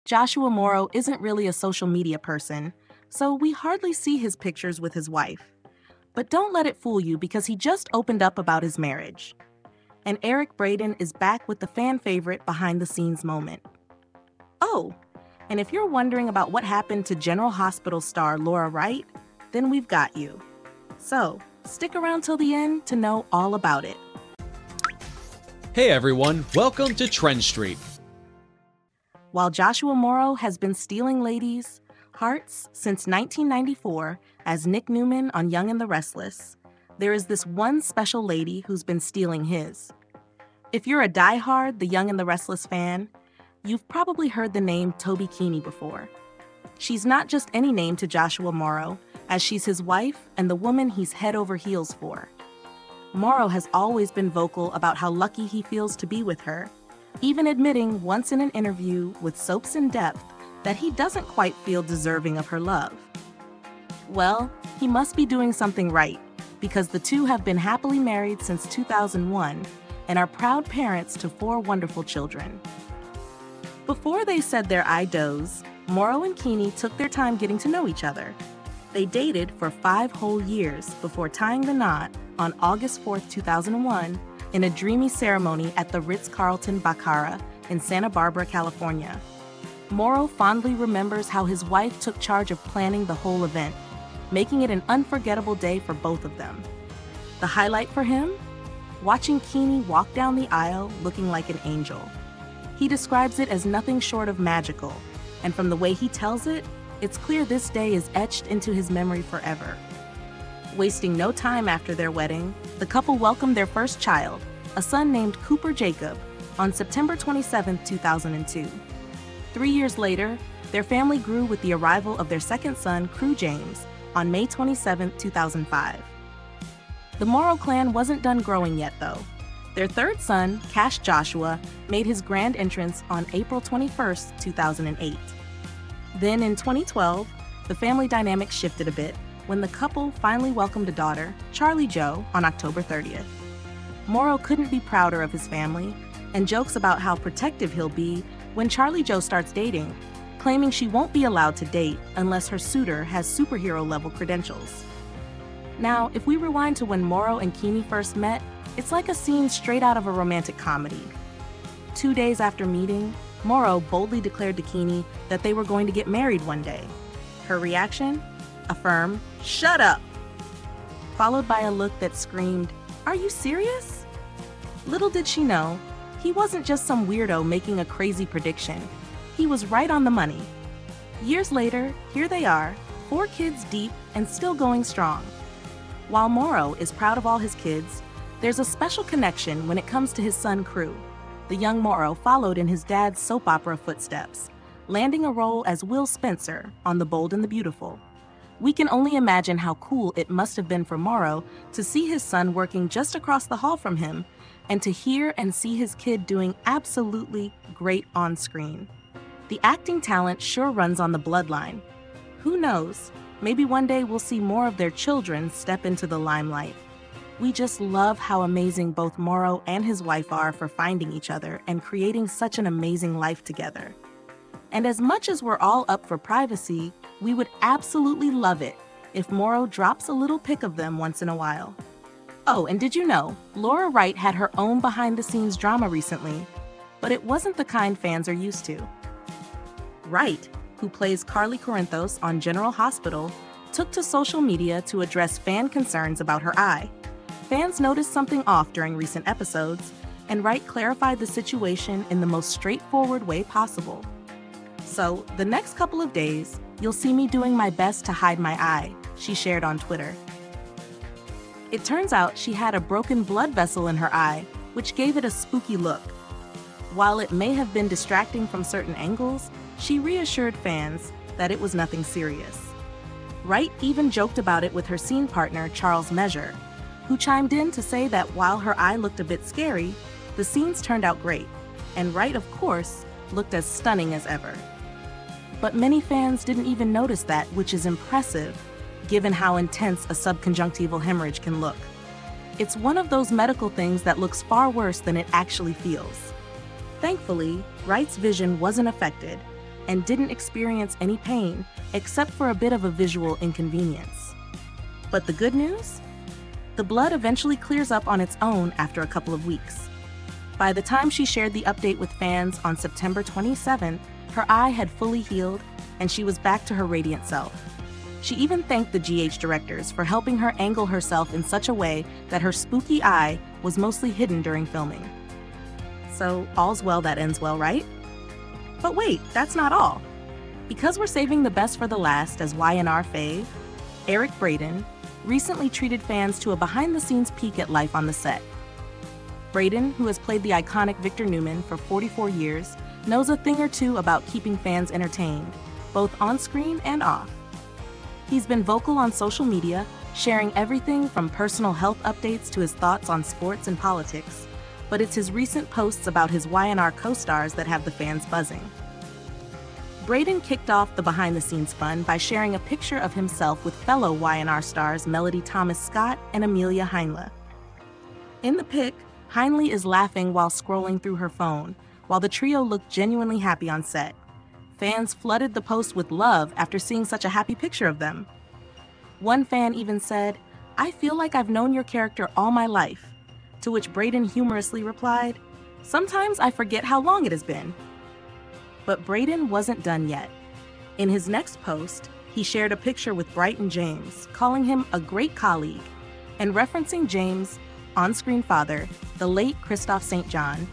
Joshua Morrow isn't really a social media person, so we hardly see his pictures with his wife. But don't let it fool you because he just opened up about his marriage. And Eric Braeden is back with the fan favorite behind-the-scenes moment. Oh, and if you're wondering about what happened to General Hospital star Laura Wright, then we've got you. So, stick around till the end to know all about it. Hey everyone, welcome to TrendStreet. While Joshua Morrow has been stealing ladies' hearts since 1994 as Nick Newman on Young and the Restless, there is this one special lady who's been stealing his. If you're a diehard The Young and the Restless fan, you've probably heard the name Toby Keene before. She's not just any name to Joshua Morrow, as she's his wife and the woman he's head over heels for. Morrow has always been vocal about how lucky he feels to be with her, even admitting once in an interview with Soaps in Depth that he doesn't quite feel deserving of her love. Well, he must be doing something right, because the two have been happily married since 2001 and are proud parents to 4 wonderful children. Before they said their I does, Morrow and Keene took their time getting to know each other. They dated for 5 whole years before tying the knot on August 4, 2001, in a dreamy ceremony at the Ritz-Carlton Baccara in Santa Barbara, California. Morrow fondly remembers how his wife took charge of planning the whole event, making it an unforgettable day for both of them. The highlight for him? Watching Keene walk down the aisle looking like an angel. He describes it as nothing short of magical, and from the way he tells it, it's clear this day is etched into his memory forever. Wasting no time after their wedding, the couple welcomed their first child, a son named Cooper Jacob, on September 27, 2002. 3 years later, their family grew with the arrival of their second son, Crew James, on May 27, 2005. The Morrow clan wasn't done growing yet, though. Their third son, Cash Joshua, made his grand entrance on April 21, 2008. Then in 2012, the family dynamic shifted a bit when the couple finally welcomed a daughter, Charlie Jo, on October 30th. Morrow couldn't be prouder of his family and jokes about how protective he'll be when Charlie Jo starts dating, claiming she won't be allowed to date unless her suitor has superhero-level credentials. Now, if we rewind to when Morrow and Keene first met, it's like a scene straight out of a romantic comedy. 2 days after meeting, Morrow boldly declared to Keene that they were going to get married one day. Her reaction? A firm, "Shut up!" followed by a look that screamed, "Are you serious?" Little did she know, he wasn't just some weirdo making a crazy prediction. He was right on the money. Years later, here they are, 4 kids deep and still going strong. While Morrow is proud of all his kids, there's a special connection when it comes to his son Crew. The young Morrow followed in his dad's soap opera footsteps, landing a role as Will Spencer on The Bold and the Beautiful. We can only imagine how cool it must have been for Morrow to see his son working just across the hall from him and to hear and see his kid doing absolutely great on screen. The acting talent sure runs on the bloodline. Who knows, maybe one day we'll see more of their children step into the limelight. We just love how amazing both Morrow and his wife are for finding each other and creating such an amazing life together. And as much as we're all up for privacy, we would absolutely love it if Morrow drops a little pic of them once in a while. Oh, and did you know, Laura Wright had her own behind-the-scenes drama recently, but it wasn't the kind fans are used to. Wright, who plays Carly Corinthos on General Hospital, took to social media to address fan concerns about her eye. Fans noticed something off during recent episodes, and Wright clarified the situation in the most straightforward way possible. So, the next couple of days, you'll see me doing my best to hide my eye, she shared on Twitter. It turns out she had a broken blood vessel in her eye, which gave it a spooky look. While it may have been distracting from certain angles, she reassured fans that it was nothing serious. Wright even joked about it with her scene partner, Charles Measure, who chimed in to say that while her eye looked a bit scary, the scenes turned out great, and Wright, of course, looked as stunning as ever. But many fans didn't even notice that, which is impressive, given how intense a subconjunctival hemorrhage can look. It's one of those medical things that looks far worse than it actually feels. Thankfully, Wright's vision wasn't affected, and didn't experience any pain except for a bit of a visual inconvenience. But the good news? The blood eventually clears up on its own after a couple of weeks. By the time she shared the update with fans on September 27th, her eye had fully healed and she was back to her radiant self. She even thanked the GH directors for helping her angle herself in such a way that her spooky eye was mostly hidden during filming. So, all's well that ends well, right? But wait, that's not all. Because we're saving the best for the last as Y&R fave, Eric Braeden recently treated fans to a behind-the-scenes peek at life on the set. Braeden, who has played the iconic Victor Newman for 44 years, knows a thing or two about keeping fans entertained, both on-screen and off. He's been vocal on social media, sharing everything from personal health updates to his thoughts on sports and politics, but it's his recent posts about his Y&R co-stars that have the fans buzzing. Braeden kicked off the behind-the-scenes fun by sharing a picture of himself with fellow Y&R stars Melody Thomas-Scott and Amelia Heinle. In the pic, Heinle is laughing while scrolling through her phone, while the trio looked genuinely happy on set. Fans flooded the post with love after seeing such a happy picture of them. One fan even said, "I feel like I've known your character all my life," to which Braeden humorously replied, "Sometimes I forget how long it has been." But Braeden wasn't done yet. In his next post, he shared a picture with Brighton James, calling him a great colleague, and referencing James' on-screen father, the late Christophe St. John.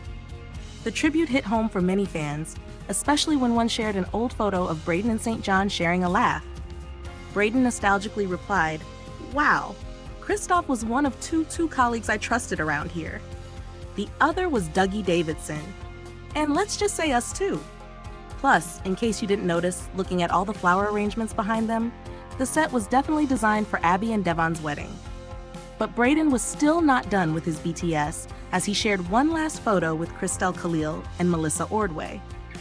The tribute hit home for many fans, especially when one shared an old photo of Braeden and St. John sharing a laugh. Braeden nostalgically replied, "Wow, Christophe was one of two colleagues I trusted around here. The other was Dougie Davidson. And let's just say us too." Plus, in case you didn't notice, looking at all the flower arrangements behind them, the set was definitely designed for Abby and Devon's wedding. But Braeden was still not done with his BTS, as he shared one last photo with Christelle Khalil and Melissa Ordway.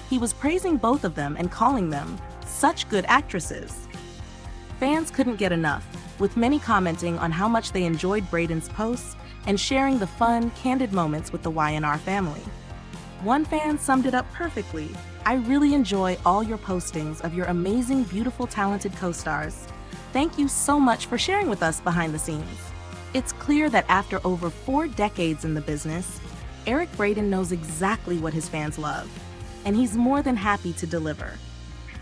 He was praising both of them and calling them such good actresses. Fans couldn't get enough, with many commenting on how much they enjoyed Braeden's posts and sharing the fun, candid moments with the Y&R family. One fan summed it up perfectly. "I really enjoy all your postings of your amazing, beautiful, talented co-stars. Thank you so much for sharing with us behind the scenes." It's clear that after over 4 decades in the business, Eric Braeden knows exactly what his fans love, and he's more than happy to deliver.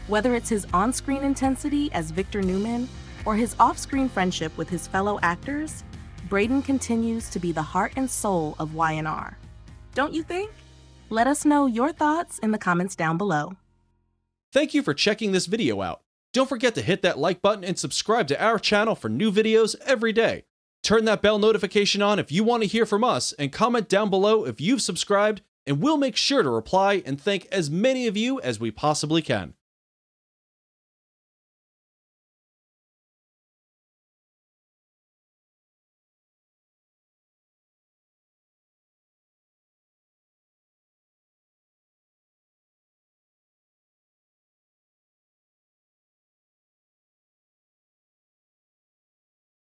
Whether it's his on-screen intensity as Victor Newman or his off-screen friendship with his fellow actors, Braeden continues to be the heart and soul of Y&R. Don't you think? Let us know your thoughts in the comments down below. Thank you for checking this video out. Don't forget to hit that like button and subscribe to our channel for new videos every day. Turn that bell notification on if you want to hear from us, and comment down below if you've subscribed, and we'll make sure to reply and thank as many of you as we possibly can.